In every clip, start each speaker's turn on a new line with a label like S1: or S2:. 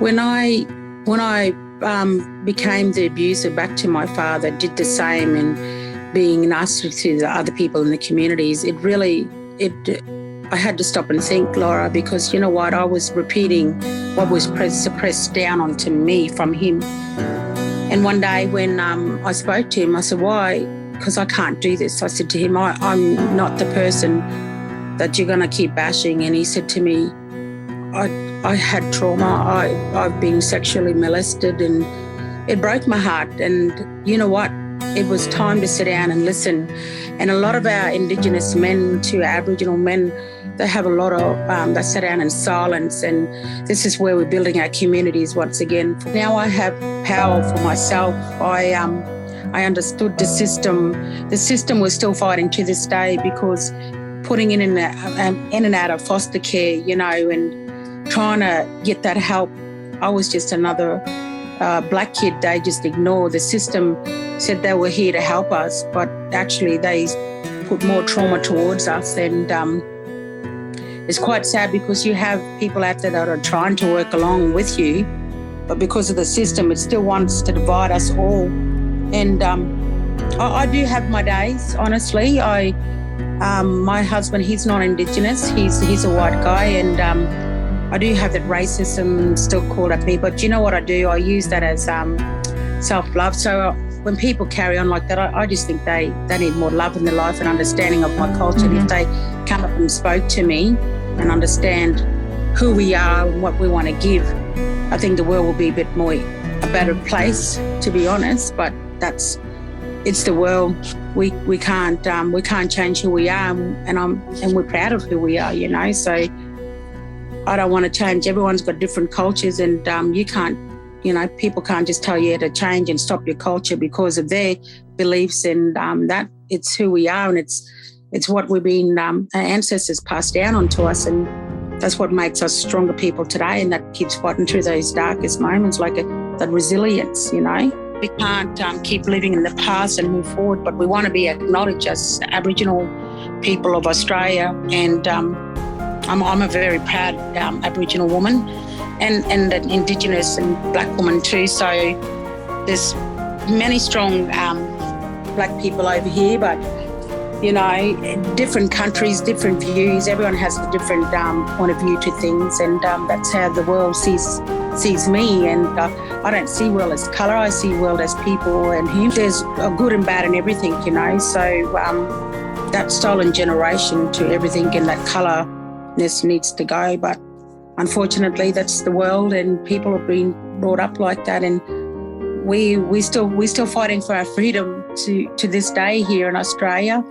S1: When I became the abuser back to my father, did the same, and being nasty to the other people in the communities, I had to stop and think, Laura, because you know what, I was repeating what was suppressed down onto me from him. And one day when I spoke to him, I said, why? Because I can't do this. I said to him, I'm not the person that you're going to keep bashing. And he said to me, I had trauma. I've been sexually molested, and it broke my heart. And you know what? It was time to sit down and listen. And a lot of our Indigenous men, to Aboriginal men, they have a lot of, they sit down in silence. And this is where we're building our communities once again. Now I have power for myself. I understood the system. The system was still fighting to this day, because putting in and out of foster care, you know, and trying to get that help, I was just another black kid. They just ignored. The system said they were here to help us, but actually they put more trauma towards us. And it's quite sad, because you have people out there that are trying to work along with you, but because of the system, it still wants to divide us all. And I do have my days, honestly. My husband, he's not Indigenous. He's a white guy, and I do have that racism still called at me. But you know what I do? I use that as self-love. So when people carry on like that, I just think they need more love in their life and understanding of my culture. Mm-hmm. If they come up and spoke to me and understand who we are and what we want to give, I think the world will be a better place, to be honest. But it's the world. We can't change who we are, and we're proud of who we are, you know. So I don't want to change. Everyone's got different cultures, and you can't, you know, people can't just tell you to change and stop your culture because of their beliefs. And that it's who we are, and it's what we've been, our ancestors passed down onto us, and that's what makes us stronger people today, and that keeps fighting through those darkest moments, like that resilience, you know. We can't keep living in the past and move forward, but we want to be acknowledged as Aboriginal people of Australia. And I'm a very proud Aboriginal woman, and an Indigenous and Black woman too. So there's many strong Black people over here, but you know, different countries, different views. Everyone has a different point of view to things, and that's how the world sees me. And I don't see world as colour. I see world as people and him. There's a good and bad in everything, you know. So that stolen generation to everything, and that colourness needs to go. But unfortunately, that's the world, and people have been brought up like that. And we still fighting for our freedom to this day here in Australia.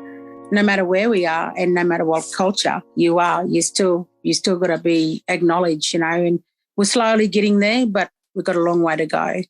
S1: No matter where we are, and no matter what culture you are, you still got to be acknowledged, you know. And we're slowly getting there, but we've got a long way to go.